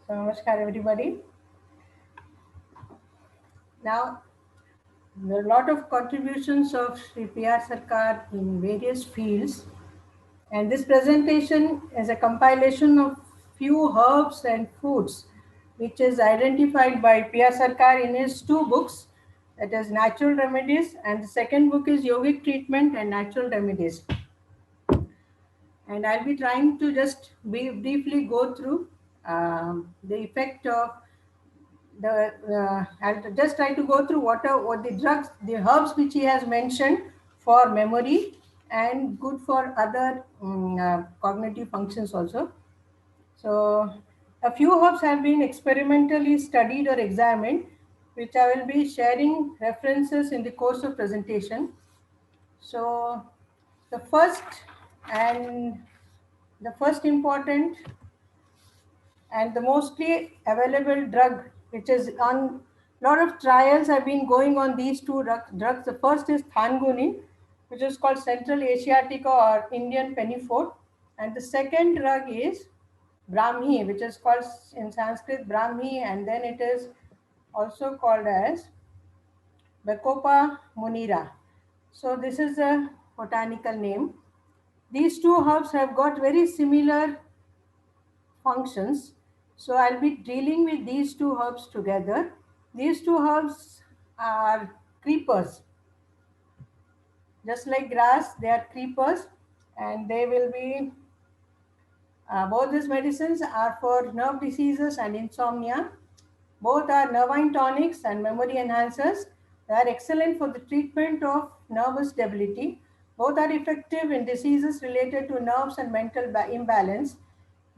So, namaskar everybody. Now, there are a lot of contributions of Sri P.R. Sarkar in various fields, and this presentation is a compilation of few herbs and foods which is identified by P.R. Sarkar in his two books, that is Natural Remedies, and the second book is Yogic Treatment and Natural Remedies. And I'll be trying to just briefly go through the effect of I'll just try to go through what the drugs, the herbs which he has mentioned for memory and good for other cognitive functions also. So, a few herbs have been experimentally studied or examined, which I will be sharing references in the course of presentation. So, the first and the first important and the mostly available drug, which is on lot of trials have been going on these two drugs. The first is Thanguni, which is called Central Asiatica or Indian Pennyfort, and the second drug is Brahmi, which is called in Sanskrit Brahmi, and then it is also called as Bacopa monera. So this is a botanical name. These two herbs have got very similar functions. So I'll be dealing with these two herbs together. These two herbs are creepers. Just like grass, they are creepers, and they will be both these medicines are for nerve diseases and insomnia. Both are nervine tonics and memory enhancers. They are excellent for the treatment of nervous debility. Both are effective in diseases related to nerves and mental imbalance.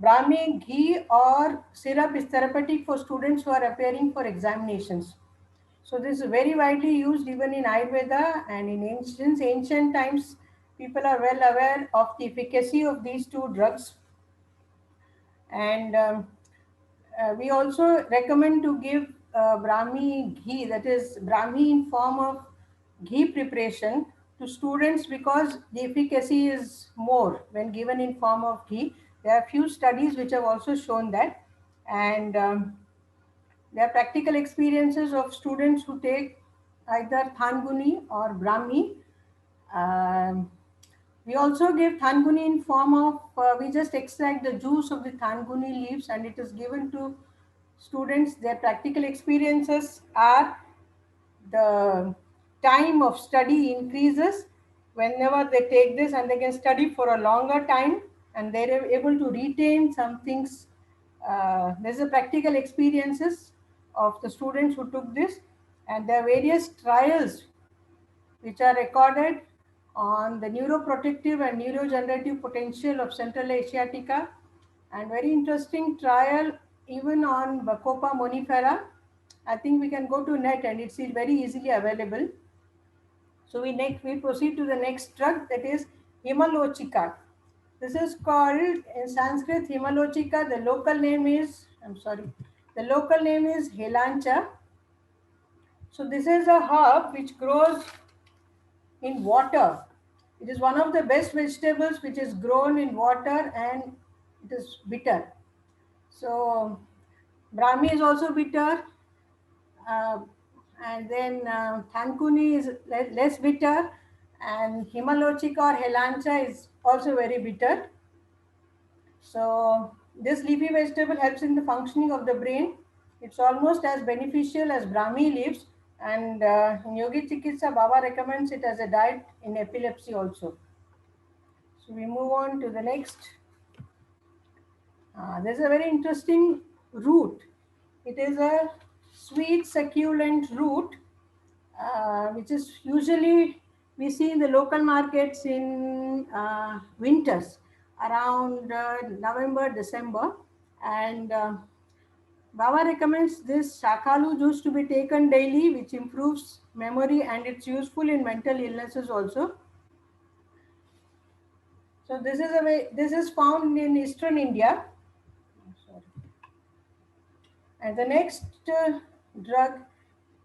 Brahmi ghee or syrup is therapeutic for students who are appearing for examinations. So this is very widely used even in Ayurveda and in ancient times. People are well aware of the efficacy of these two drugs, and we also recommend to give Brahmi ghee, that is Brahmi in form of ghee preparation to students because the efficacy is more when given in form of ghee. There are few studies which have also shown that, and there are practical experiences of students who take either Thanguni or Brahmi. Um, we also give Thanguni in form of, we just extract the juice of the Thanguni leaves and it is given to students. Their practical experiences are the time of study increases whenever they take this, and they can study for a longer time and they're able to retain some things. There's a practical experiences of the students who took this, and there are various trials which are recorded on the neuroprotective and neurogenerative potential of Central Asiatica, and very interesting trial even on Bacopa monifera. I think we can go to net and it's very easily available. So we proceed to the next drug, that is Himalochika. This is called in Sanskrit Himalochika. The local name is Helancha. So this is a herb which grows in water. It is one of the best vegetables which is grown in water and it is bitter. So Brahmi is also bitter, uh, and then Thankuni is less bitter, and Himalochika or Helancha is also very bitter. So this leafy vegetable helps in the functioning of the brain. It's almost as beneficial as Brahmi leaves, and in Yogi Chikitsa, Baba recommends it as a diet in epilepsy also. So we move on to the next. There's a very interesting root. It is a sweet succulent root, which is usually we see in the local markets in winters around November, December, and Baba recommends this shakalu juice to be taken daily, which improves memory and it's useful in mental illnesses also. So this is found in eastern India. Sorry. And the next drug,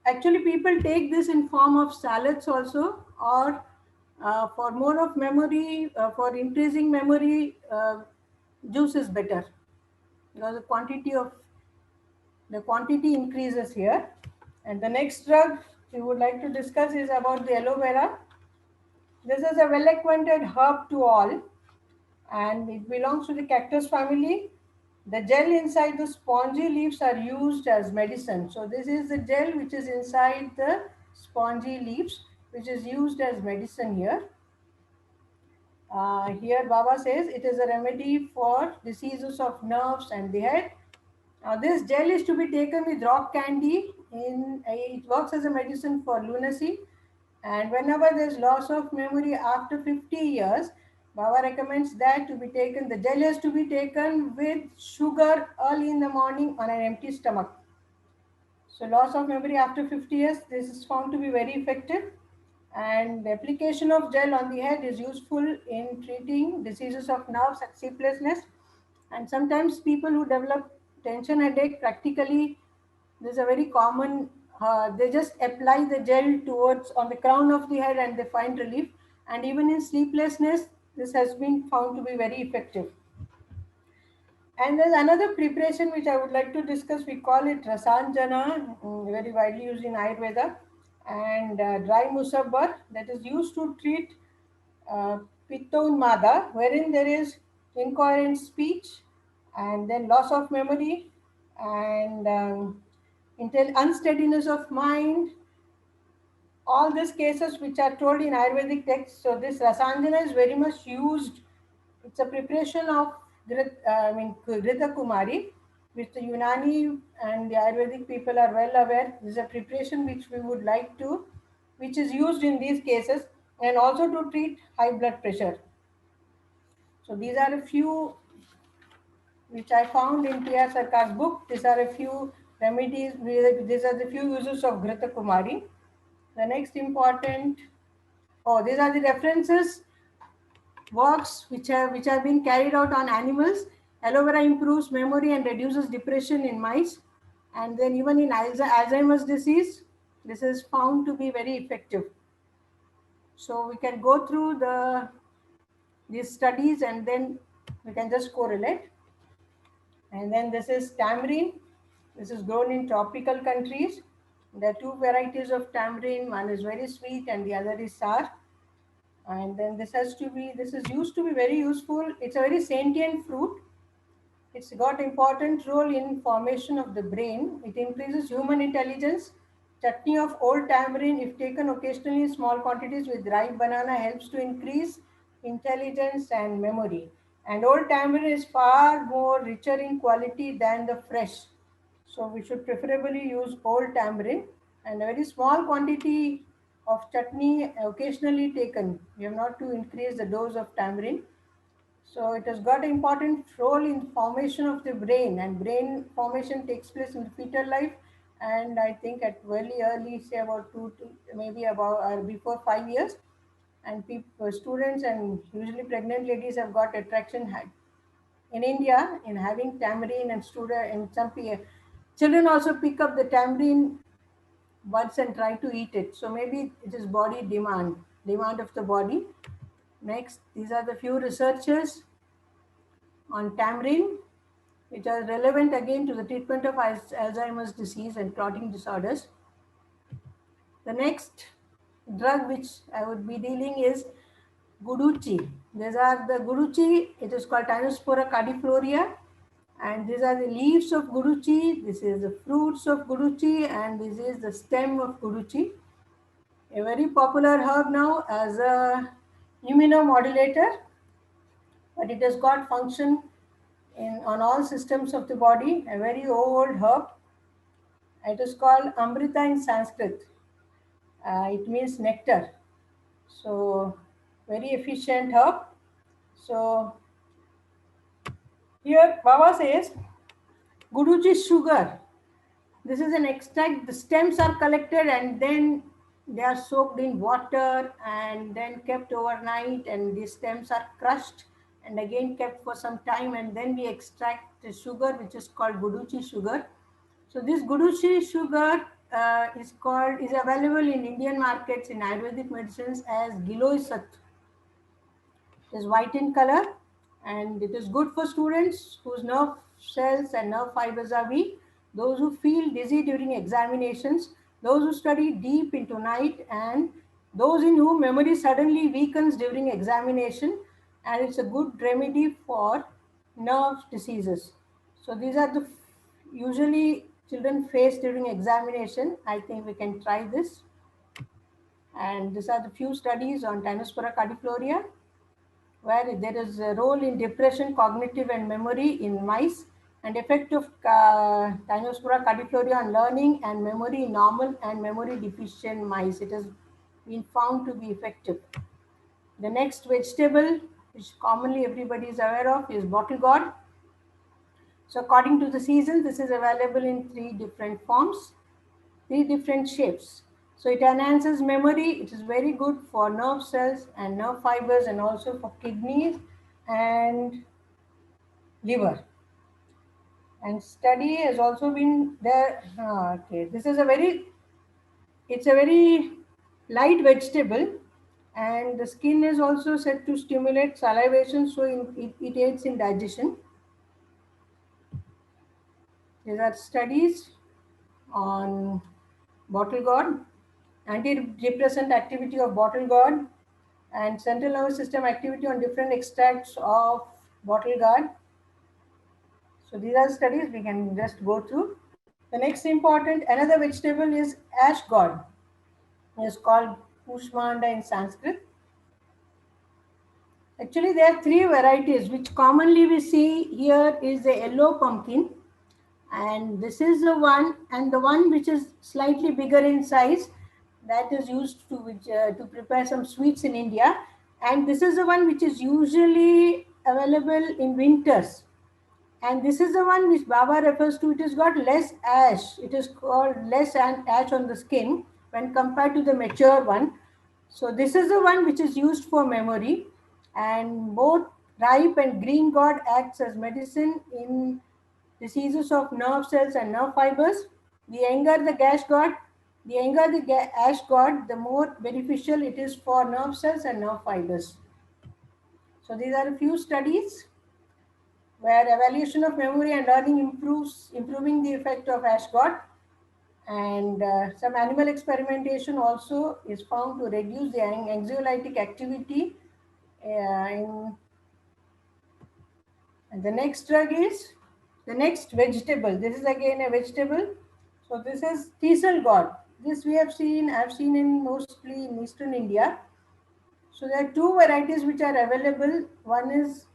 actually people take this in form of salads also, or for more of memory, for increasing memory, juice is better because the quantity of the quantity increases here. And the next drug we would like to discuss is about the aloe vera. This is a well acquainted herb to all, and it belongs to the cactus family. The gel inside the spongy leaves are used as medicine. So this is the gel which is inside the spongy leaves, which is used as medicine here. Here Baba says it is a remedy for diseases of nerves and the head. This gel is to be taken with rock candy. It works as a medicine for lunacy. And whenever there's loss of memory after 50 years, Baba recommends that to be taken. The gel is to be taken with sugar early in the morning on an empty stomach. So loss of memory after 50 years, this is found to be very effective. And the application of gel on the head is useful in treating diseases of nerves and sleeplessness. And sometimes people who develop tension headache, practically, this is a very common, they just apply the gel towards on the crown of the head and they find relief. And even in sleeplessness, this has been found to be very effective. And there's another preparation which I would like to discuss. We call it Rasanjana, very widely used in Ayurveda, and dry musabbar, that is used to treat uh, Pittonmada, wherein there is incoherent speech and then loss of memory and unsteadiness of mind. All these cases which are told in Ayurvedic texts. So this Rasanjana is very much used. It's a preparation of Grita Kumari, which the Unani and the Ayurvedic people are well aware. This is a preparation which we would like to, which is used in these cases and also to treat high blood pressure. So these are a few which I found in T.R. Sarkar's book. These are a few remedies. These are the few uses of Grita Kumari. The next important, these are the references works which have been carried out on animals. Aloe vera improves memory and reduces depression in mice. And then even in Alzheimer's disease, this is found to be very effective. So we can go through these studies and then we can just correlate. And then this is tamarind. This is grown in tropical countries. There are two varieties of tamarind. One is very sweet and the other is sour. And then this is used to be very useful. It's a very sentient fruit. It's got important role in formation of the brain. It increases human intelligence. Chutney of old tamarind, if taken occasionally in small quantities with ripe banana, helps to increase intelligence and memory. And old tamarind is far more richer in quality than the fresh. So we should preferably use old tamarind, and a very small quantity of chutney occasionally taken. We have not to increase the dose of tamarind. So it has got an important role in formation of the brain, and brain formation takes place in the fetal life. And I think at very early, say about maybe about before 5 years, and people, students and usually pregnant ladies have got attraction in India in having tamarind, and children also pick up the tamarind buds and try to eat it. So maybe it is body demand of the body. Next, these are the few researchers on tamarind, which are relevant again to the treatment of Alzheimer's disease and clotting disorders. The next drug which I would be dealing is guduchi. These are the guduchi. It is called Tinospora cardiflorea. And these are the leaves of guduchi. This is the fruits of guduchi, and this is the stem of guduchi. A very popular herb now as a immunomodulator, but it has got function on all systems of the body. A very old herb. It is called Amrita in Sanskrit. It means nectar. So very efficient herb. So here Baba says guduchi sugar. This is an extract. The stems are collected and then they are soaked in water and then kept overnight, and the stems are crushed and again kept for some time, and then we extract the sugar, which is called guduchi sugar. So this guduchi sugar is available in Indian markets in Ayurvedic medicines as Giloy Sat. It is white in color and it is good for students whose nerve cells and nerve fibers are weak. those who feel dizzy during examinations, those who study deep into night, and those in whom memory suddenly weakens during examination, and it's a good remedy for nerve diseases. So these are the usually children face during examination. I think we can try this. And these are the few studies on Tynospora caudiflorea, where there is a role in depression, cognitive and memory in mice, and effect of Tynospora caudiflorea on learning and memory in normal and memory deficient mice. It has been found to be effective. The next vegetable, which commonly everybody is aware of, is bottle gourd. So according to the season, this is available in 3 different forms, 3 different shapes. So it enhances memory. It is very good for nerve cells and nerve fibers, and also for kidneys and liver. And study has also been there. Okay, this is it's a very light vegetable, and the skin is also said to stimulate salivation, so it aids in digestion. There are studies on bottle gourd, antidepressant activity of bottle gourd, and central nervous system activity on different extracts of bottle gourd. So these are studies we can just go through. The next important, another vegetable is ash gourd. It is called Kushmanda in Sanskrit. Actually, there are 3 varieties which commonly we see here is the yellow pumpkin, and this is the one, and the one which is slightly bigger in size, that is used to prepare some sweets in India, and this is the one which is usually available in winters, and this is the one which Baba refers to. It has got less ash. It is called less ash on the skin when compared to the mature one. So this is the one which is used for memory, and both ripe and green gourd acts as medicine in diseases of nerve cells and nerve fibers. The younger the ash gourd, the more beneficial it is for nerve cells and nerve fibers. So these are a few studies where evaluation of memory and learning improving the effect of ash gourd, and some animal experimentation also is found to reduce the anxiolytic activity in. And the next drug is the next vegetable. This is again a vegetable. So this is teasel gourd. This I've seen in mostly in eastern India. So there are 2 varieties which are available. One is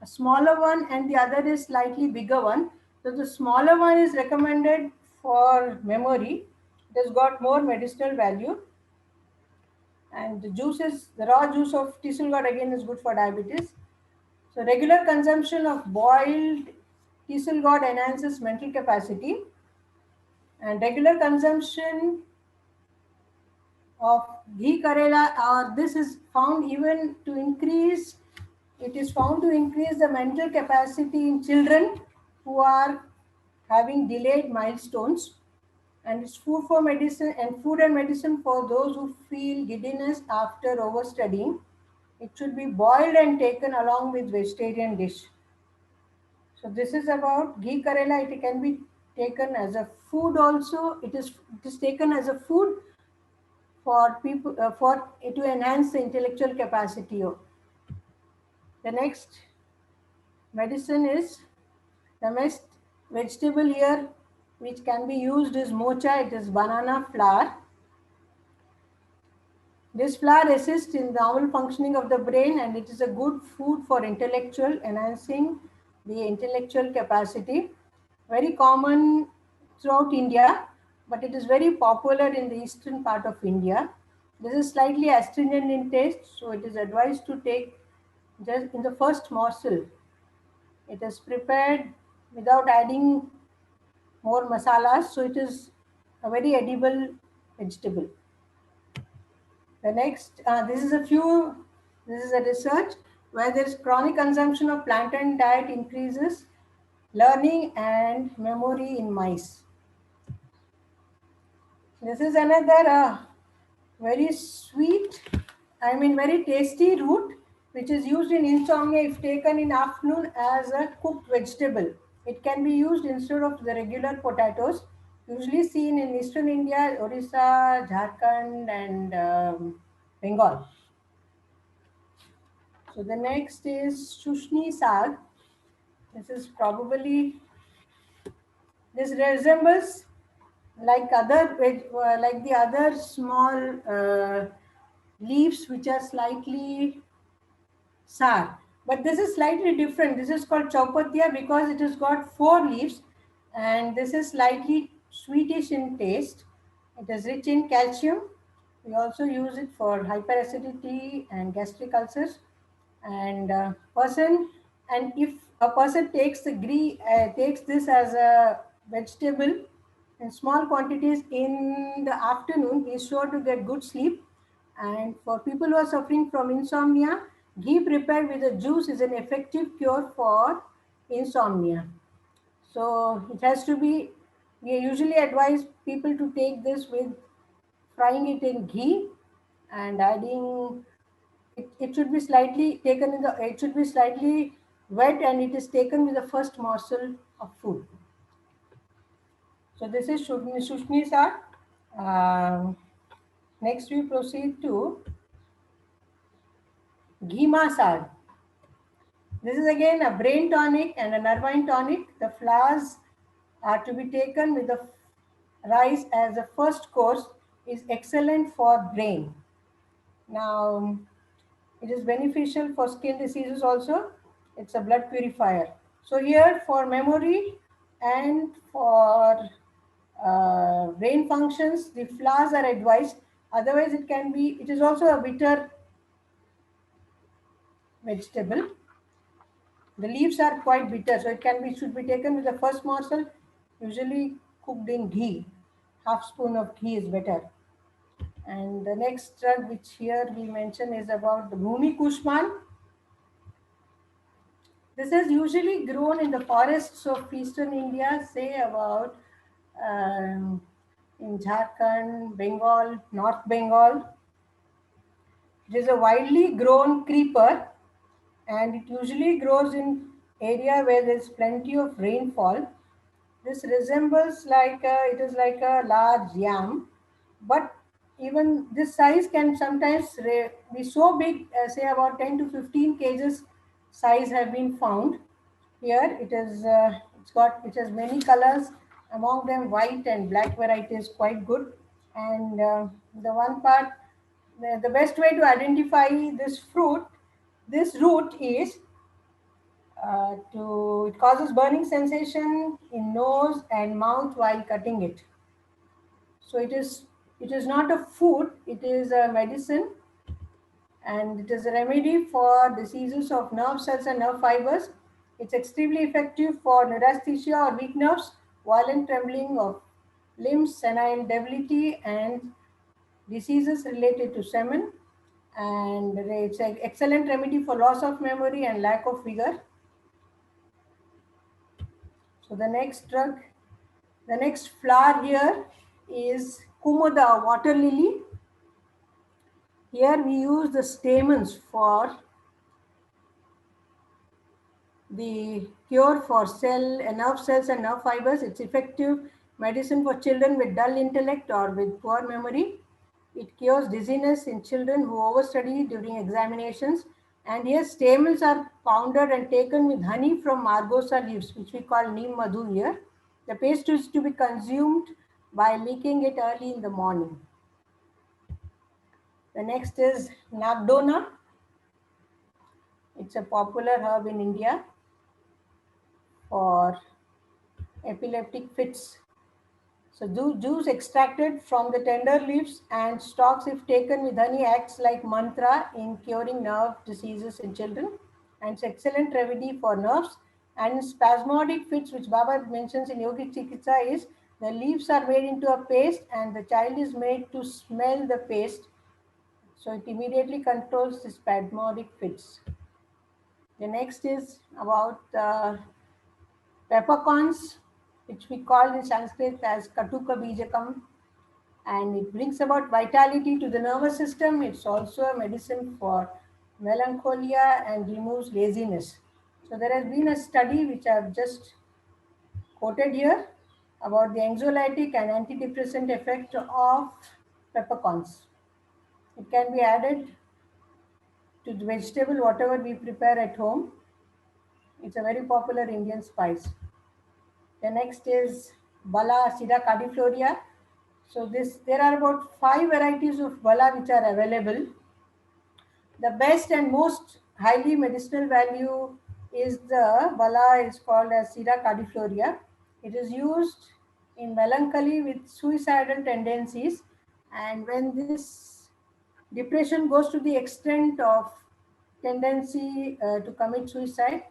a smaller one and the other is slightly bigger one. So the smaller one is recommended for memory. It has got more medicinal value. And the raw juice of teasel gourd again is good for diabetes. So regular consumption of boiled teasel gourd enhances mental capacity, and regular consumption of ghee karela, or this is found even to increase. It is found to increase the mental capacity in children who are having delayed milestones, and it's food and medicine for those who feel giddiness after overstudying. It should be boiled and taken along with vegetarian dish. So this is about ghee karela. It can be taken as a food also. It is taken as a food for people for to enhance the intellectual capacity. The next medicine is the next vegetable here, which can be used is mocha. It is banana flour. This flour assists in the normal functioning of the brain, and it is a good food for enhancing the intellectual capacity. Very common throughout India, but it is very popular in the eastern part of India. This is slightly astringent in taste, so it is advised to take just in the first morsel. It is prepared without adding more masalas, so it is a very edible vegetable. The next, this is a research where there is chronic consumption of plantain diet increases learning and memory in mice. This is another very sweet, very tasty root, which is used in insomnia if taken in afternoon as a cooked vegetable It can be used instead of the regular potatoes, usually seen in eastern India, Orissa, Jharkhand, and Bengal. So the next is Shushni Sag. This is probably, this resembles like the other small leaves which are slightly sour. But this is slightly different. This is called chaupatia because it has got 4 leaves, and this is slightly sweetish in taste. It is rich in calcium. We also use it for hyperacidity and gastric ulcers. And if a person takes this as a vegetable in small quantities in the afternoon, he is sure to get good sleep. And for people who are suffering from insomnia, ghee prepared with the juice is an effective cure for insomnia. So it has to be, we usually advise people to take this with frying it in ghee and adding, it should be slightly taken in the, it should be slightly wet, and it is taken with the first morsel of food. So this is Shushni Sag. Next we proceed to Ghima Sag. This is again a brain tonic and a nervine tonic. The flowers are to be taken with the rice as a first course, is excellent for brain. Now, it is beneficial for skin diseases also. It's a blood purifier. So here for memory and for brain functions, the flowers are advised. Otherwise, it is also a bitter vegetable. The leaves are quite bitter, so should be taken with the first morsel, usually cooked in ghee. Half spoon of ghee is better. And the next drug which here we mention is about the Bhumi Kushman. This is usually grown in the forests of eastern India, say about in Jharkhand, Bengal, North Bengal. It is a widely grown creeper, and it usually grows in area where there is plenty of rainfall. This resembles it is like a large yam, but even this size can sometimes be so big, say about 10 to 15 kgs size have been found. Here it has many colors, among them white and black variety is quite good. And the one part, the best way to identify this root is it causes burning sensation in nose and mouth while cutting it. So it is not a food, it is a medicine, and it is a remedy for diseases of nerve cells and nerve fibers. It's extremely effective for neurasthenia or weak nerves, violent trembling of limbs, senile debility, and diseases related to semen. And it's an excellent remedy for loss of memory and lack of vigor. So the next flower here is Kumuda water lily. Here we use the stamens for the cure for nerve cells and nerve fibers. It's effective medicine for children with dull intellect or with poor memory. It cures dizziness in children who overstudy during examinations. And here stamens are pounded and taken with honey from margosa leaves, which we call neem madhu here. The paste is to be consumed by leaking it early in the morning. The next is Nagdona. It's a popular herb in India for epileptic fits. So juice extracted from the tender leaves and stalks, if taken with honey, acts like mantra in curing nerve diseases in children. And it's excellent remedy for nerves. And spasmodic fits, which Baba mentions in Yogic Chikitsa, is the leaves are made into a paste and the child is made to smell the paste. So it immediately controls the spasmodic fits. The next is about peppercorns, which we call in Sanskrit as Katuka Bijakam, and it brings about vitality to the nervous system. It's also a medicine for melancholia and removes laziness. So there has been a study which I've just quoted here about the anxiolytic and antidepressant effect of peppercorns. It can be added to the vegetable whatever we prepare at home. It's a very popular Indian spice. The next is Bala Sida cardifloria. So there are about 5 varieties of Bala which are available. The best and most highly medicinal value is the Bala is called as Sida cardifloria. It is used in melancholy with suicidal tendencies, and when this depression goes to the extent of tendency to commit suicide,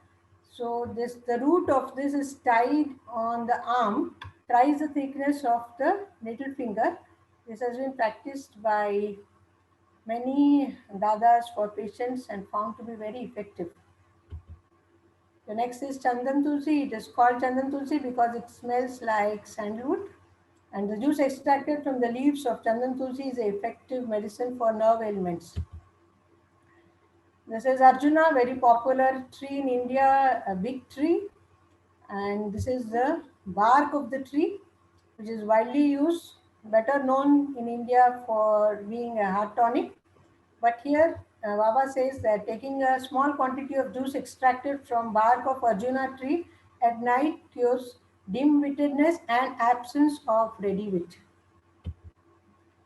so this the root of this is tied on the arm, thrice the thickness of the little finger. This has been practiced by many dadas for patients and found to be very effective. The next is Chandan Tulsi. It is called Chandan Tulsi because it smells like sandalwood. And the juice extracted from the leaves of Chandan Tulsi is an effective medicine for nerve ailments. This is Arjuna, very popular tree in India, a big tree. And this is the bark of the tree, which is widely used, better known in India for being a heart tonic. But here, Baba says that taking a small quantity of juice extracted from bark of Arjuna tree at night cures dim-wittedness and absence of ready wit.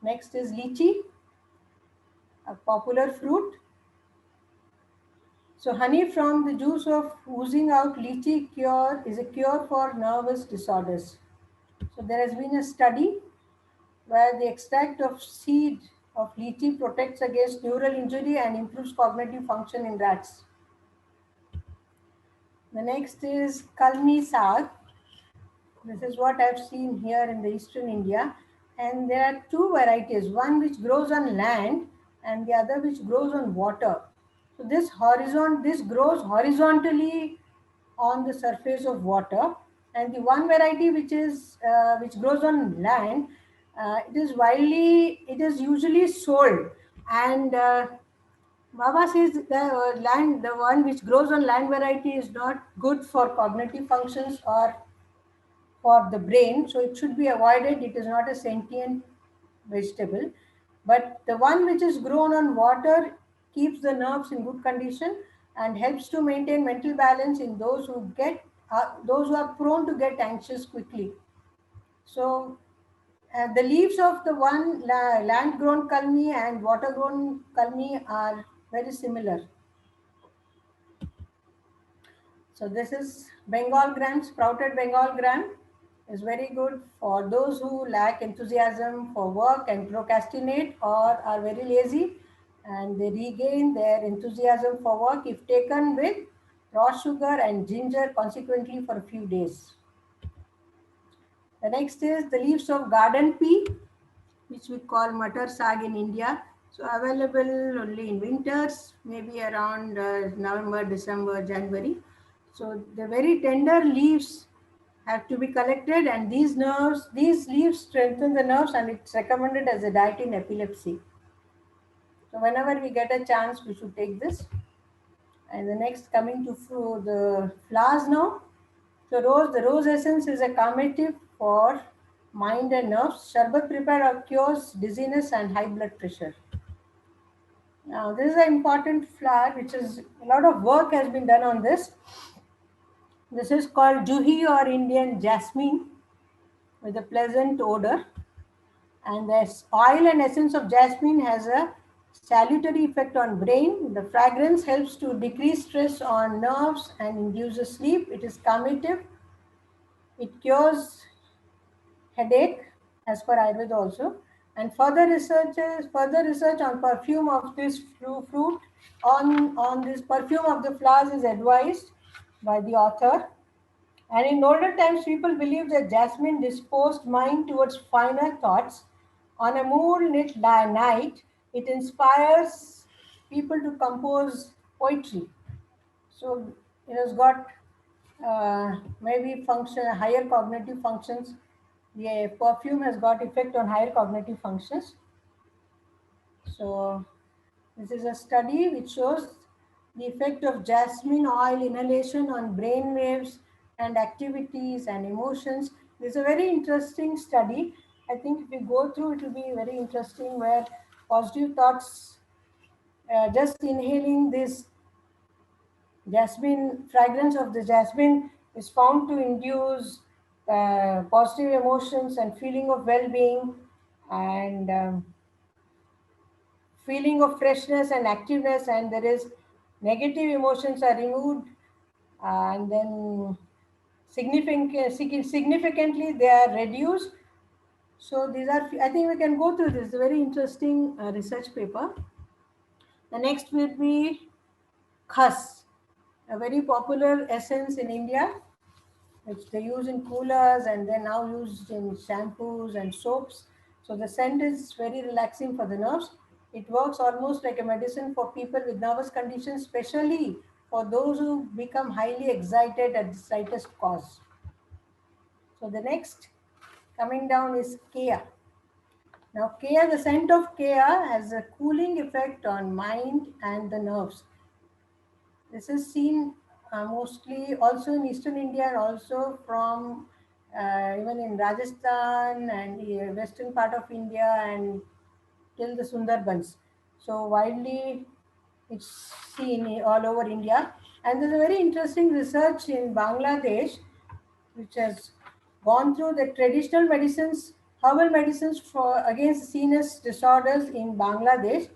Next is lychee, a popular fruit. So honey from the juice of oozing out lychee cure is a cure for nervous disorders. So there has been a study where the extract of seed of lychee protects against neural injury and improves cognitive function in rats. The next is Kalmi Saag. This is what I've seen here in the eastern India. And there are two varieties, one which grows on land and the other which grows on water. So this grows horizontally on the surface of water, and the one variety which grows on land, it is usually sold, and Baba says the one which grows on land variety is not good for cognitive functions or for the brain, so it should be avoided. It is not a sentient vegetable. But the one which is grown on water keeps the nerves in good condition and helps to maintain mental balance in those who are prone to get anxious quickly. So the leaves of the land grown kalmi and water grown kalmi are very similar. So this is Bengal gram, sprouted Bengal gram is very good for those who lack enthusiasm for work and procrastinate or are very lazy, and they regain their enthusiasm for work if taken with raw sugar and ginger consequently for a few days. The next is the leaves of garden pea, which we call matar saag in India. So available only in winters, maybe around November, December, January. So the very tender leaves have to be collected, and these leaves strengthen the nerves, and it's recommended as a diet in epilepsy. So whenever we get a chance, we should take this. And the next, coming to the flowers now. The rose essence is a calmative for mind and nerves. Sharbat prepared cures dizziness and high blood pressure. Now, this is an important flower, which is a lot of work has been done on this. This is called Juhi or Indian jasmine with a pleasant odor. And the oil and essence of jasmine has a salutary effect on brain. The fragrance helps to decrease stress on nerves and induces sleep. It is calmative. It cures headache as per Ayurveda also. And further research on perfume of this fruit on this perfume of the flowers is advised by the author. And in older times, people believed that jasmine disposed mind towards finer thoughts. On a moonlit night, it inspires people to compose poetry. So it has got maybe higher cognitive functions. The perfume has got effect on higher cognitive functions. So this is a study which shows the effect of jasmine oil inhalation on brain waves and activities and emotions. This is a very interesting study. I think if we go through, it will be very interesting, where positive thoughts, just inhaling this jasmine, fragrance of the jasmine is found to induce positive emotions and feeling of well-being, and feeling of freshness and activeness, and there is negative emotions are removed, and then significantly they are reduced. So these are, I think we can go through this, a very interesting research paper. The next will be khas, a very popular essence in India, which they use in coolers and then now used in shampoos and soaps. So the scent is very relaxing for the nerves. It works almost like a medicine for people with nervous conditions, especially for those who become highly excited at the slightest cause. So the next coming down is Kea. Now, Kea, the scent of Kea has a cooling effect on mind and the nerves. This is seen mostly also in Eastern India, and also from even in Rajasthan and the western part of India and till the Sundarbans. So widely it's seen all over India. And there's a very interesting research in Bangladesh which has gone through the traditional medicines, herbal medicines for against CNS disorders in Bangladesh.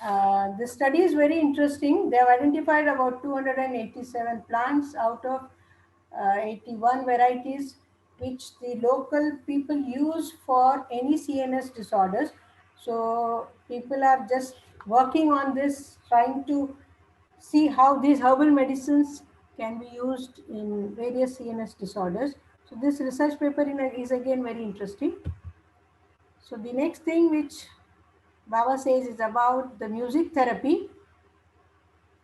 The study is very interesting. They have identified about 287 plants out of 81 varieties which the local people use for any CNS disorders. So people are just working on this, trying to see how these herbal medicines can be used in various CNS disorders. So this research paper is again very interesting. So the next thing which Baba says is about the music therapy.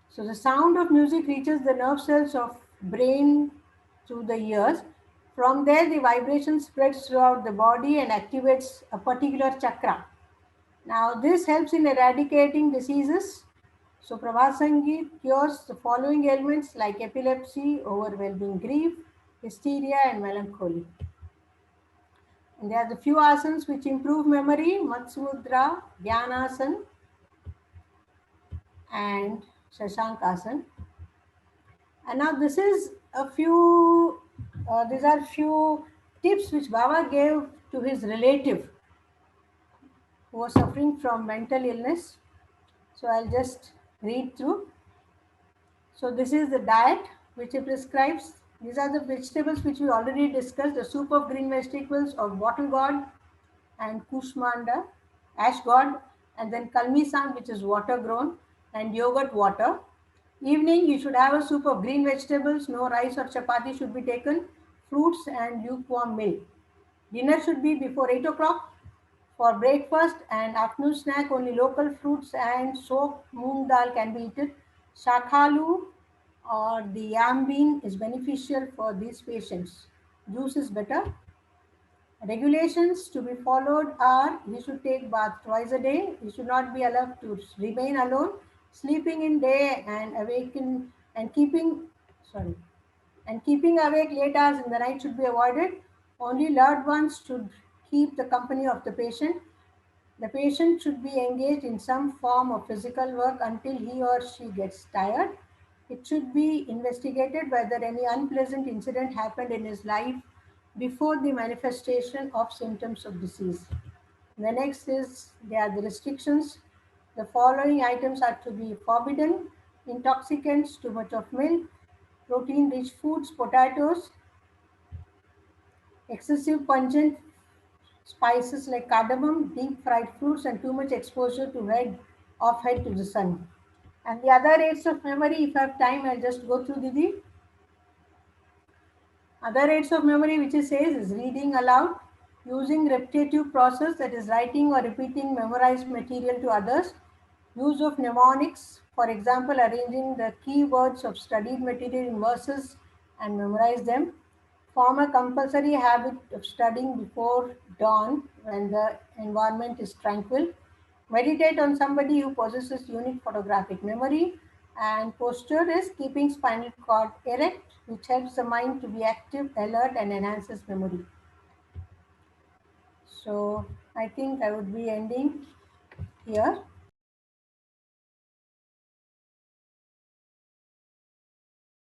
So the sound of music reaches the nerve cells of brain through the ears. From there, the vibration spreads throughout the body and activates a particular chakra. Now, this helps in eradicating diseases. So, Prabhat Sangeet cures the following ailments like epilepsy, overwhelming grief, hysteria, and melancholy. And there are the few asanas which improve memory: Matsamudra, Dhyanasana, and Shashankasan. And now this is a few, these are few tips which Baba gave to his relative who was suffering from mental illness. So I'll just read through. So this is the diet which he prescribes. These are the vegetables which we already discussed: the soup of green vegetables of bottle gourd and kushmanda, ash gourd, and then kalmisan, which is water grown, and yogurt water. Evening, you should have a soup of green vegetables. No rice or chapati should be taken. Fruits and lukewarm milk. Dinner should be before 8 o'clock. For breakfast and afternoon snack, only local fruits and soaked moong dal can be eaten. Shakhalu or the yam bean is beneficial for these patients. Juice is better. Regulations to be followed are: he should take bath twice a day, he should not be allowed to remain alone, sleeping in day and awaken and keeping awake late hours in the night should be avoided. Only loved ones should keep the company of the patient. The patient should be engaged in some form of physical work until he or she gets tired. It should be investigated whether any unpleasant incident happened in his life before the manifestation of symptoms of disease. The next is there are the restrictions. The following items are to be forbidden: intoxicants, too much of milk, protein rich foods, potatoes, excessive pungent spices like cardamom, deep fried fruits, and too much exposure to head to the sun. And the other aids of memory, if I have time, I'll just go through Didi. Other aids of memory, which it says, is reading aloud, using repetitive process, that is writing or repeating memorized material to others, use of mnemonics, for example, arranging the keywords of studied material in verses and memorize them, form a compulsory habit of studying before dawn when the environment is tranquil, meditate on somebody who possesses unique photographic memory, And posture is keeping spinal cord erect, which helps the mind to be active, alert, and enhances memory. So I think I would be ending here.